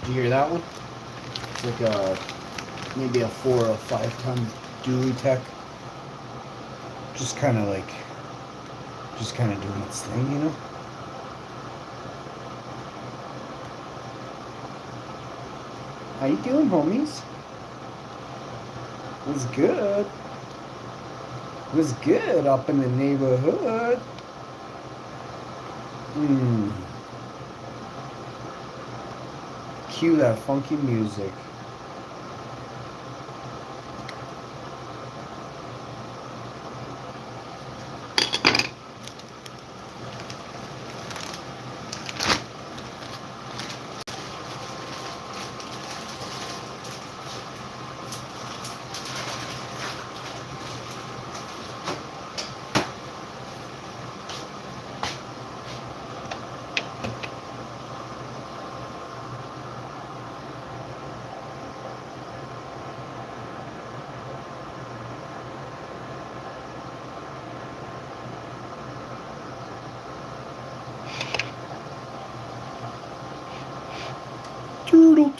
Did you hear that one? It's like a maybe a 4 or 5 ton dually tech. Just kind of doing its thing, you know. How you doing, homies? What's good? What's good up in the neighborhood? Cue that funky music.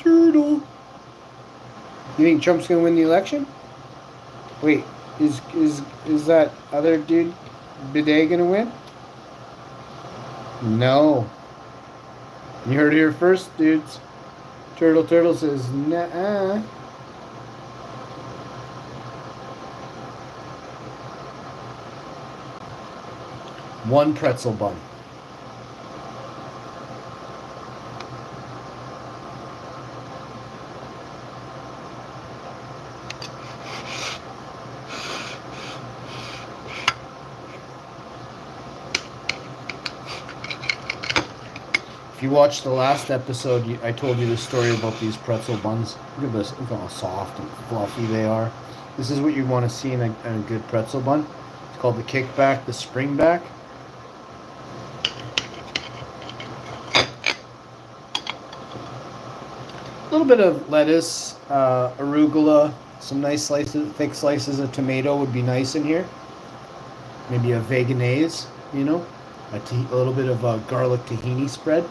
Turtle. You think Trump's gonna win the election? Wait, is that other dude Bidet gonna win? No. You heard it here first, dudes. Turtle says nah. One pretzel bun. If you watched the last episode, I told you the story about these pretzel buns. Look at this, look how soft and fluffy they are. This is what you want to see in a good pretzel bun. It's called the kickback, the springback. A little bit of lettuce, arugula, some nice slices, thick slices of tomato would be nice in here. Maybe a veganaise, you know, a little bit of garlic tahini spread.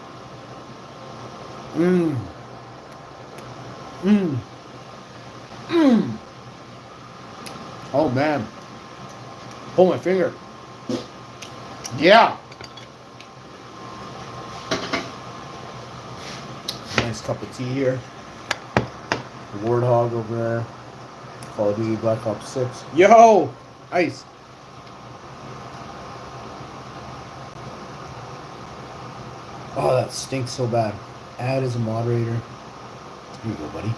Oh man. Pull my finger. Yeah. Nice cup of tea here. Warthog over there. Call of Duty Black Ops 6. Yo! Ice. Oh, that stinks so bad. Add as a moderator. Here you go, buddy.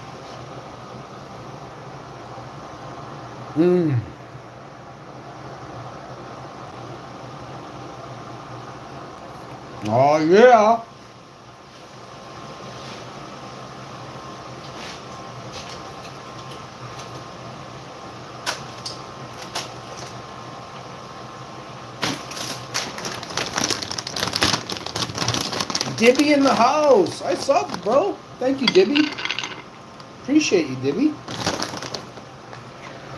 Oh, yeah. Dibby in the house. I subbed, bro. Thank you, Dibby. Appreciate you, Dibby.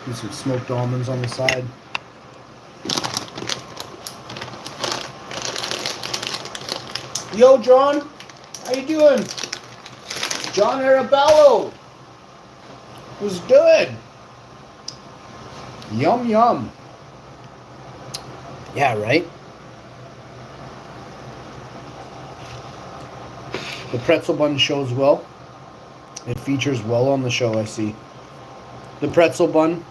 Get some smoked almonds on the side. Yo, John. How you doing? John Arabello. What's good? Yum, yum. Yeah, right? The pretzel bun shows well. It features well on the show, I see. The pretzel bun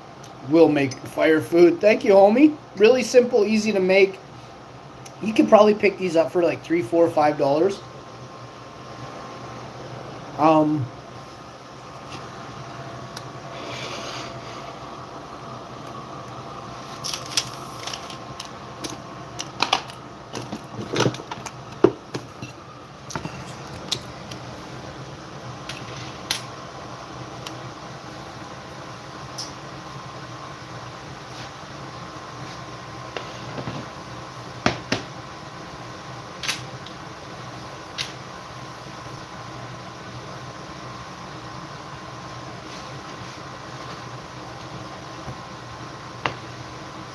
will make fire food. Thank you, homie. Really simple, easy to make. You can probably pick these up for like $3, $4, $5.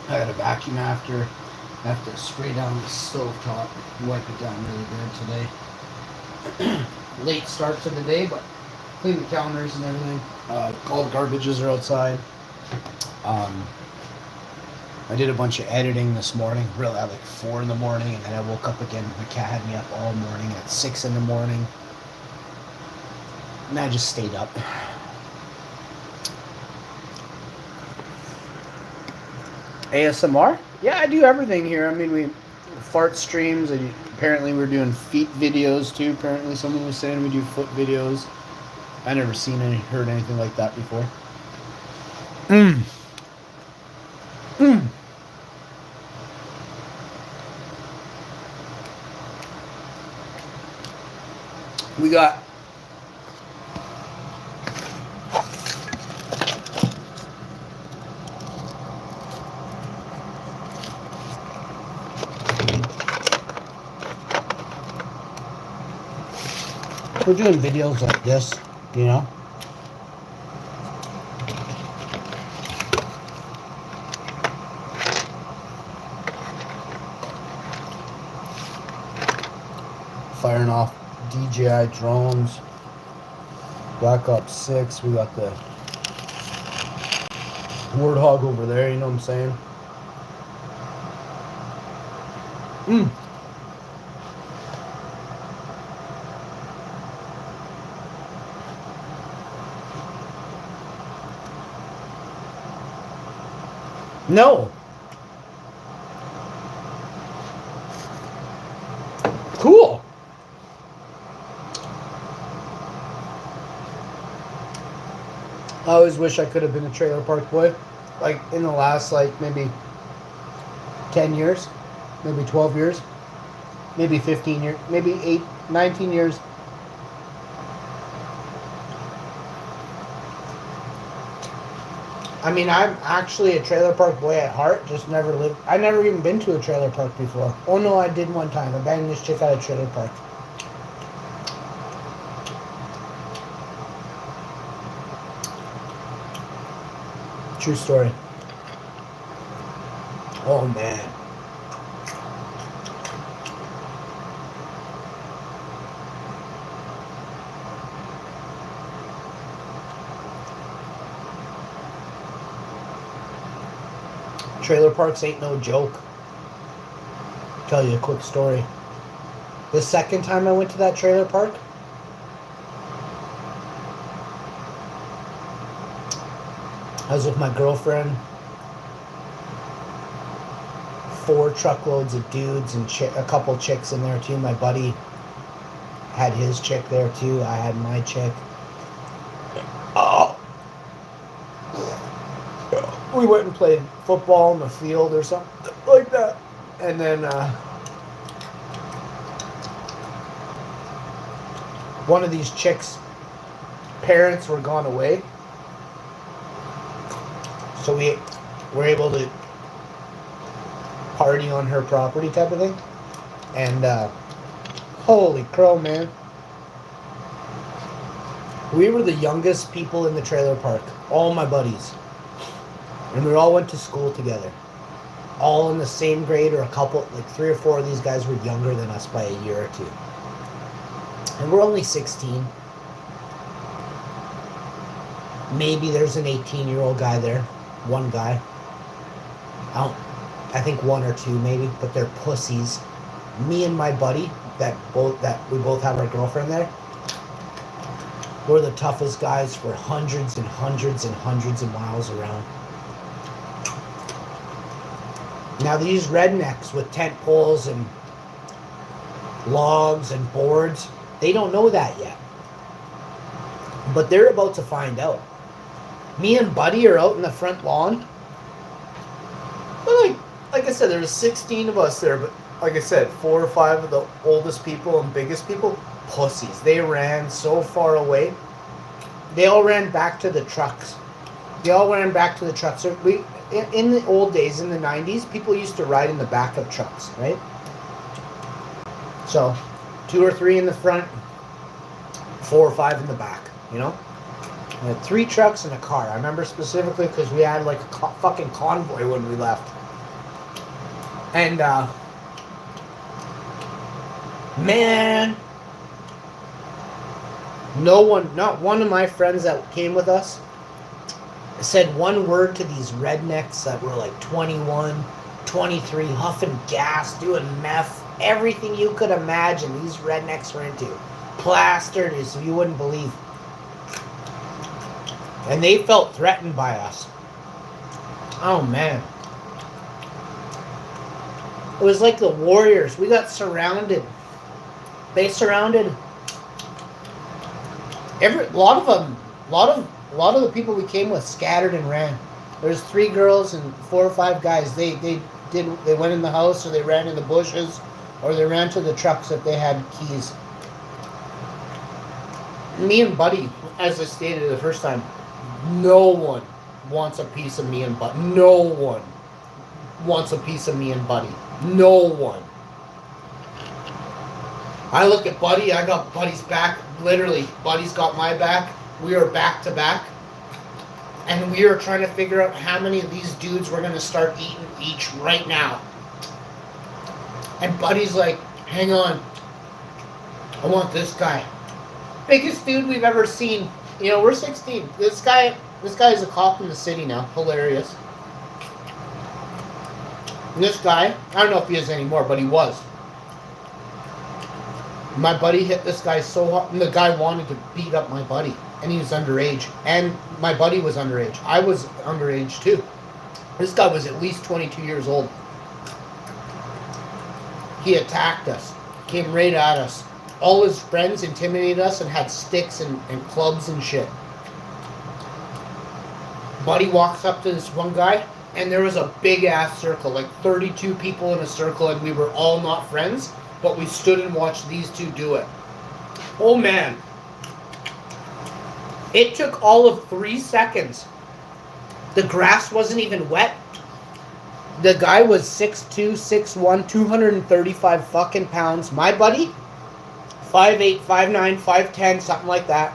I got a vacuum after. I have to spray down the stove top, wipe it down really good today. late start to the day, but clean the counters and everything. All the garbages are outside. I did a bunch of editing this morning, really at like 4 in the morning, and then I woke up again. My cat had me up all morning at 6 in the morning. And I just stayed up. ASMR? Yeah, I do everything here. I mean, we fart streams, and apparently we're doing feet videos too. Apparently someone was saying we do foot videos. I never seen any, heard anything like that before. We got we're doing videos like this, you know. Firing off DJI drones, Black Ops 6. We got the Warthog over there, you know what I'm saying? No. Cool. I always wish I could have been a trailer park boy. Like in the last maybe 10 years, maybe 12 years, maybe 15 years, maybe 19 years. I mean, I'm actually a trailer park boy at heart, just never lived. I never even been to a trailer park before. Oh no, I did one time. I banged this chick at a trailer park. True story. Oh man. Trailer parks ain't no joke. Tell you a quick story. The second time I went to that trailer park, I was with my girlfriend, 4 truckloads of dudes and a couple chicks in there too. My buddy had his chick there too. I had my chick. We went and played football in the field or something like that. And then one of these chicks' parents were gone away. So we were able to party on her property type of thing. And holy crow, man. We were the youngest people in the trailer park. All my buddies. And we all went to school together. All in the same grade, or a couple, 3 or 4 of these guys were younger than us by a year or 2. And we're only 16. Maybe there's an 18-year-old guy there. One guy. I think 1 or 2 maybe, but they're pussies. Me and my buddy, that we both have our girlfriend there, we're the toughest guys for hundreds and hundreds and hundreds of miles around. Now these rednecks with tent poles and logs and boards, they don't know that yet. But they're about to find out. Me and Buddy are out in the front lawn. But like I said, there was 16 of us there, but like I said, 4 or 5 of the oldest people and biggest people, pussies. They ran so far away. They all ran back to the trucks. So in the old days, in the 90s, people used to ride in the back of trucks, right? So 2 or 3 in the front, 4 or 5 in the back, you know? We had 3 trucks and a car. I remember specifically because we had a fucking convoy when we left. And, man, No one, not one of my friends that came with us said one word to these rednecks that were like 21, 23, huffing gas, doing meth, everything you could imagine these rednecks were into. Plastered as you wouldn't believe. And they felt threatened by us. Oh, man. It was like the Warriors. We got surrounded. They surrounded a lot of the people we came with scattered and ran. There's 3 girls and 4 or 5 guys. They went in the house, or they ran in the bushes, or they ran to the trucks if they had keys. Me and Buddy, as I stated the first time, no one wants a piece of me and Buddy. No one wants a piece of me and Buddy. No one. I look at Buddy, I got Buddy's back. Literally, Buddy's got my back. We are back to back. And we are trying to figure out how many of these dudes we're going to start eating each right now. And Buddy's like, hang on. I want this guy. Biggest dude we've ever seen. You know, we're 16. This guy is a cop in the city now. Hilarious. And this guy, I don't know if he is anymore, but he was. My buddy hit this guy so hard, and the guy wanted to beat up my buddy, and he was underage, and my buddy was underage. I was underage too. This guy was at least 22 years old. He attacked us, came right at us. All his friends intimidated us and had sticks and clubs and shit. Buddy walks up to this one guy, and there was a big ass circle, like 32 people in a circle, and we were all not friends. But we stood and watched these two do it. Oh man. It took all of 3 seconds. The grass wasn't even wet. The guy was 6'2", 6'1", 235 fucking pounds. My buddy, 5'8", 5'9", 5'10", something like that.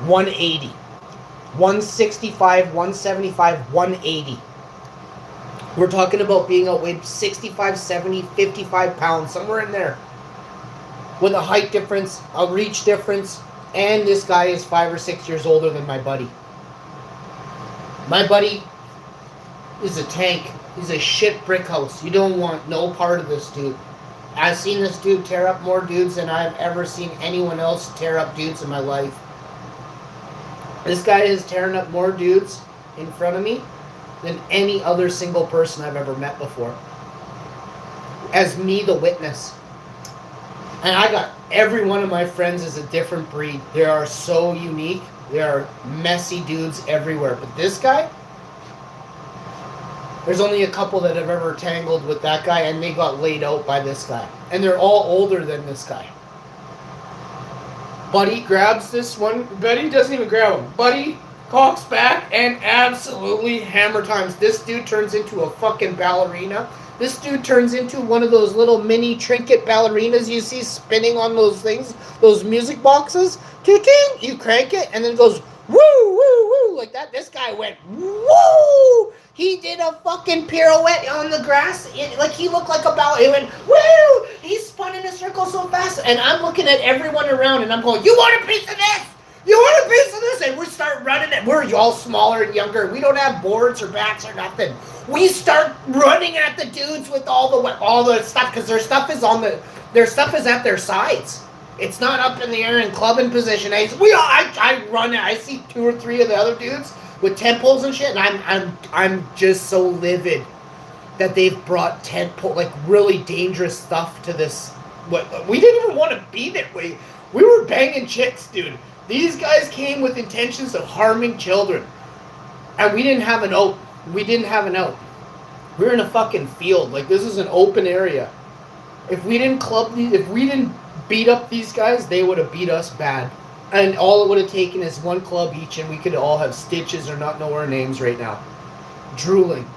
180. 165, 175, 180. We're talking about being outweighed 65, 70, 55 pounds, somewhere in there. With a height difference, a reach difference, and this guy is 5 or 6 years older than my buddy. My buddy is a tank. He's a shit brick house. You don't want no part of this dude. I've seen this dude tear up more dudes than I've ever seen anyone else tear up dudes in my life. This guy is tearing up more dudes in front of me than any other single person I've ever met before. As me, the witness. And I got every one of my friends is a different breed. They are so unique. There are messy dudes everywhere. But this guy, there's only a couple that have ever tangled with that guy, and they got laid out by this guy. And they're all older than this guy. Buddy grabs this one. Buddy doesn't even grab him. Buddy cocks back and absolutely hammer times. This dude turns into a fucking ballerina. This dude turns into one of those little mini trinket ballerinas you see spinning on those things, those music boxes. Ting, you crank it and then it goes woo, woo, woo, like that. This guy went woo. He did a fucking pirouette on the grass. Like he looked like a ballerina. He went woo. He spun in a circle so fast. And I'm looking at everyone around and I'm going, you want a piece of this? You want a piece of this? And we start running it. We're all smaller and younger. We don't have boards or bats or nothing. We start running at the dudes with all the stuff because their stuff is at their sides. It's not up in the air in clubbing position. I run it. I see 2 or 3 of the other dudes with tent poles and shit, and I'm just so livid that they've brought tent pole, like really dangerous stuff to this. We didn't even want to be that way. We were banging chicks, dude. These guys came with intentions of harming children. And we didn't have an out. We were in a fucking field. Like, this is an open area. If we didn't beat up these guys, they would have beat us bad. And all it would have taken is 1 club each, and we could all have stitches or not know our names right now. Drooling.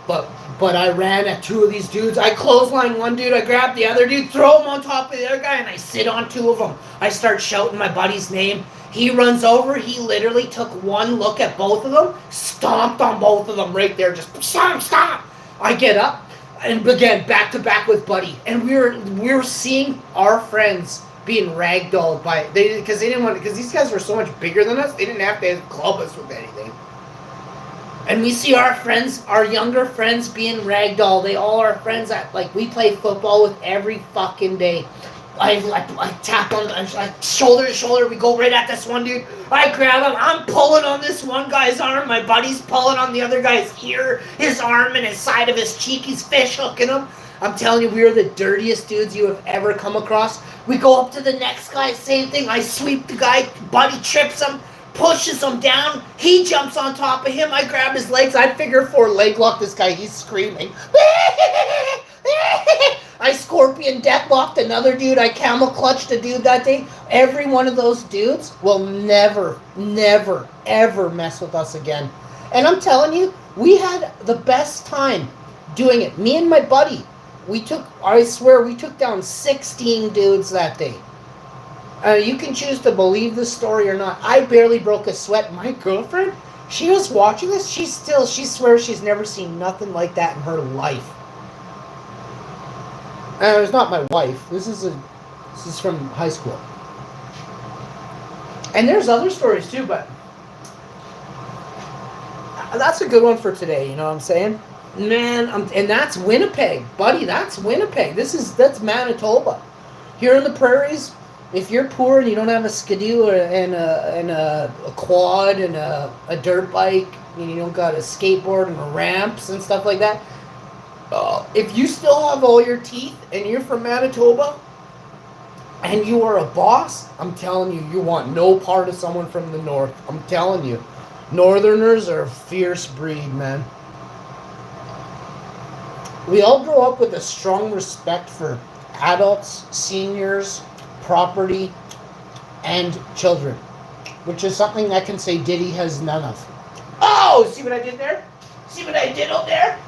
But I ran at 2 of these dudes. I clothesline one dude, I grab the other dude, throw him on top of the other guy, and I sit on 2 of them. I start shouting my buddy's name. He runs over. He literally took 1 look at both of them, stomped on both of them right there, just stomp. I get up and again back to back with Buddy, and we were seeing our friends being ragdolled by because they didn't want because these guys were so much bigger than us. They didn't have to club us with anything. And we see our friends, our younger friends, being ragdolled. They all are friends that like we play football with every fucking day. I tap on, like shoulder to shoulder. We go right at this one dude. I grab him. I'm pulling on this one guy's arm. My buddy's pulling on the other guy's ear, his arm, and his side of his cheek. He's fish hooking him. I'm telling you, we are the dirtiest dudes you have ever come across. We go up to the next guy, same thing. I sweep the guy. Buddy trips him, pushes him down. He jumps on top of him. I grab his legs. I figure four leg lock this guy. He's screaming. I scorpion deathlocked another dude. I camel clutched a dude that day. Every one of those dudes will never, never, ever mess with us again. And I'm telling you, we had the best time doing it. Me and my buddy, I swear, we took down 16 dudes that day. You can choose to believe this story or not. I barely broke a sweat. My girlfriend, she was watching this. She swears she's never seen nothing like that in her life. And it's not my wife. This is from high school. And there's other stories too, but that's a good one for today. You know what I'm saying? Man, and that's Winnipeg, buddy. That's Winnipeg. That's Manitoba. Here in the prairies, if you're poor and you don't have a skidoo and a quad and a dirt bike, and you don't got a skateboard and ramps and stuff like that, if you still have all your teeth and you're from Manitoba and you are a boss, I'm telling you, you want no part of someone from the north. I'm telling you, Northerners are a fierce breed, man. We all grow up with a strong respect for adults, seniors, property, and children, which is something I can say Diddy has none of. Oh, see what I did there? See what I did out there?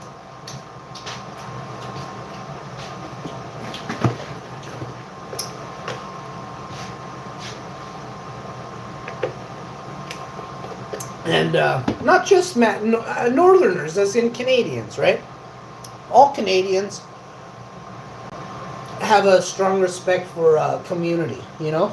And not just Northerners, as in Canadians, right? All Canadians have a strong respect for community, you know?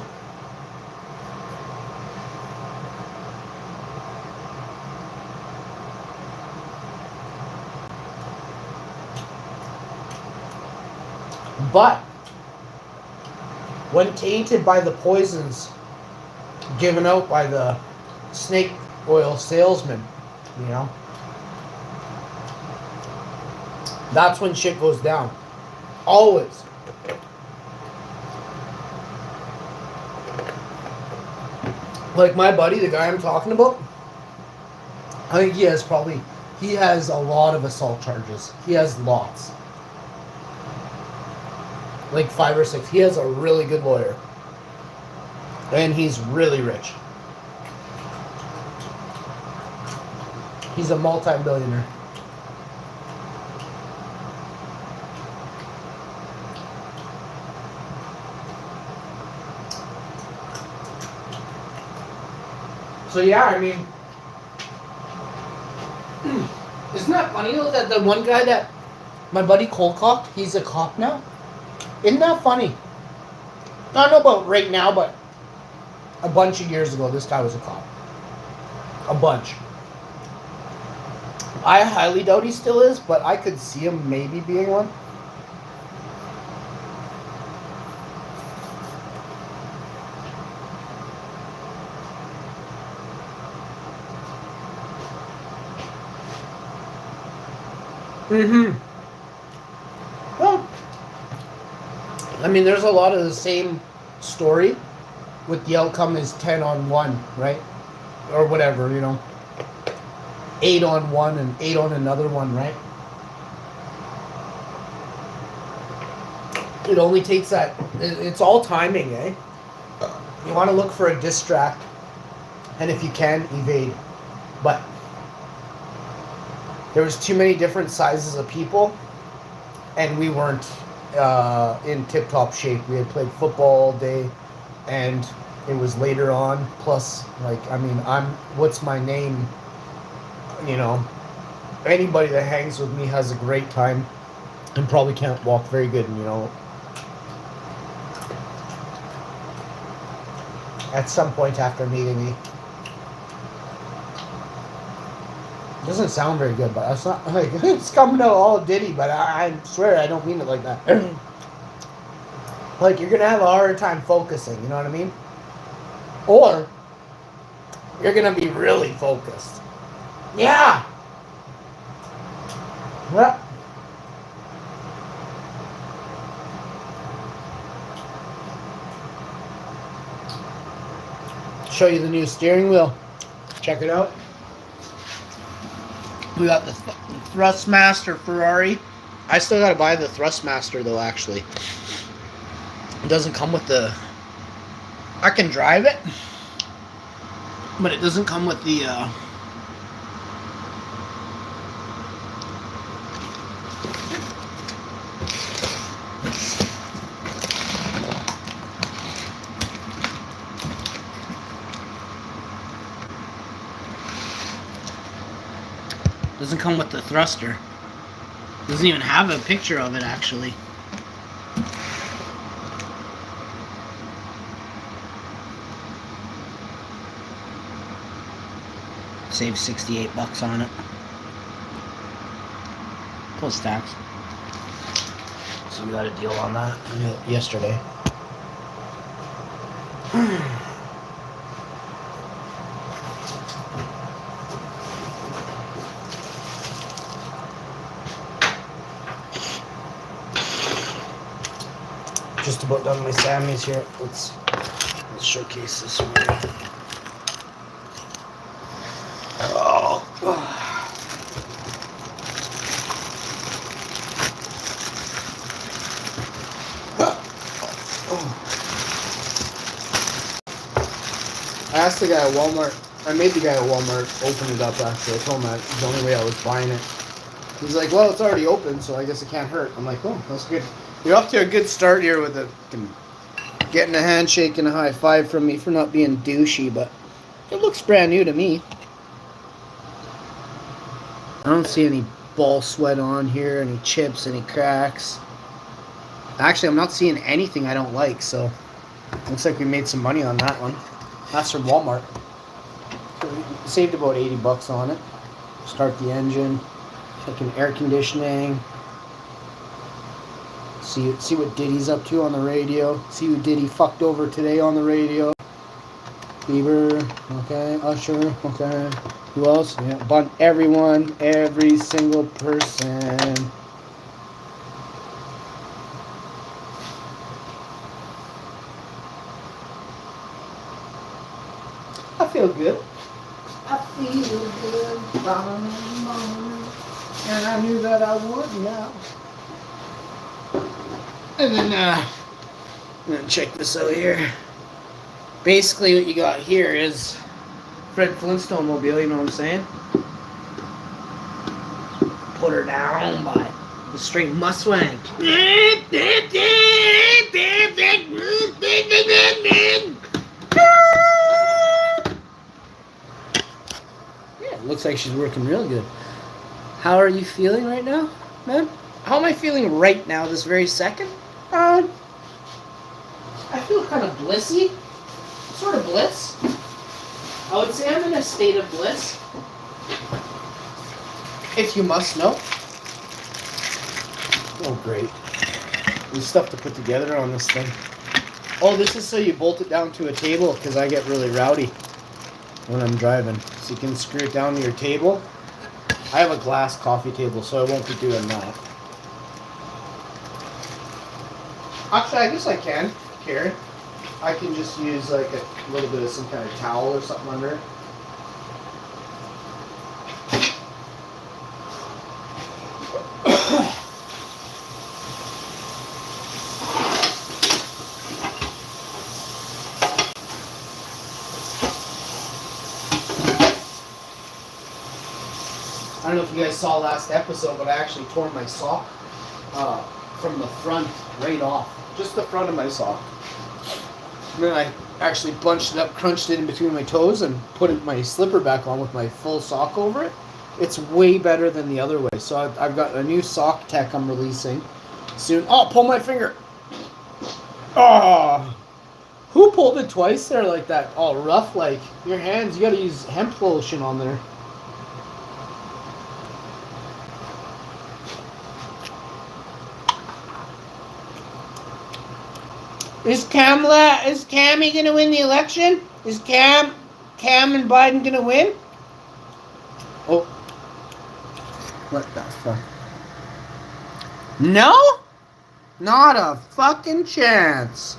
But when tainted by the poisons given out by the snake oil salesman, you know, that's when shit goes down. Always. Like my buddy, the guy I'm talking about, I think he has a lot of assault charges. He has lots. Like 5 or 6. He has a really good lawyer. And he's really rich. He's a multi-billionaire. So yeah, I mean, isn't that funny though that the one guy that my buddy Colcock, he's a cop now? Isn't that funny? I don't know about right now, but a bunch of years ago, this guy was a cop. A bunch. I highly doubt he still is, but I could see him maybe being one. Well, I mean, there's a lot of the same story with the outcome is 10 on 1, right? Or whatever, you know. 8 on 1 and 8 on another one, right? It only takes that. It's all timing, eh? You want to look for a distract, and if you can, evade. But there was too many different sizes of people, and we weren't in tip-top shape. We had played football all day, and it was later on. Plus, like, I mean, what's my name? You know, anybody that hangs with me has a great time and probably can't walk very good, you know. at some point after meeting me. It doesn't sound very good, but it's not like it's coming out all ditty, but I swear I don't mean it like that. Like, you're gonna have a harder time focusing, you know what I mean? Or you're gonna be really focused. Yeah. Yeah. Show you the new steering wheel. Check it out. We got the Thrustmaster Ferrari. I still gotta buy the Thrustmaster though, actually. It doesn't come with the... I can drive it, but it doesn't come with the... Doesn't come with the thruster. Doesn't even have a picture of it, actually. Saved $68 on it. Plus tax. So we got a deal on that yesterday. Just about done my Sammys here. Let's showcase this one. Oh. I asked the guy at Walmart. I made the guy at Walmart open it up, actually. I told him that was the only way I was buying it. He's like, well, it's already open, so I guess it can't hurt. I'm like, oh, that's good. You're off to a good start here with getting a handshake and a high five from me for not being douchey, but it looks brand new to me. I don't see any ball sweat on here, any chips, any cracks. Actually, I'm not seeing anything I don't like, so looks like we made some money on that one. That's from Walmart. So we saved about $80 on it. Start the engine, fucking air conditioning. See what Diddy's up to on the radio. See who Diddy fucked over today on the radio. Bieber, okay. Usher, okay. Who else? Yeah, everyone, every single person. I feel good. I feel good. And I knew that I would now. And then, I'm gonna check this out here. Basically, what you got here is Fred Flintstone mobile, you know what I'm saying? Put her down by the straight mustang. Yeah, it looks like she's working real good. How are you feeling right now, man? How am I feeling right now, this very second? I feel kind of blissy. Sort of bliss. I would say I'm in a state of bliss. If you must know. Oh, great. There's stuff to put together on this thing. Oh, this is so you bolt it down to a table, because I get really rowdy when I'm driving. So you can screw it down to your table. I have a glass coffee table, so I won't be doing that. Actually, I guess I can, Karen. I can just use like a little bit of some kind of towel or something under it. I don't know if you guys saw last episode, but I actually tore my sock from the front right off. Just the front of my sock. And then I actually bunched it up, crunched it in between my toes, and put my slipper back on with my full sock over it. It's way better than the other way. So I've got a new sock tech I'm releasing soon. Oh, pull my finger. Oh, Who pulled it twice there like that? All rough, like your hands. You gotta use hemp lotion on there. Is Cammy gonna win the election? Is Cam and Biden gonna win? Oh, what the fuck? No, not a fucking chance.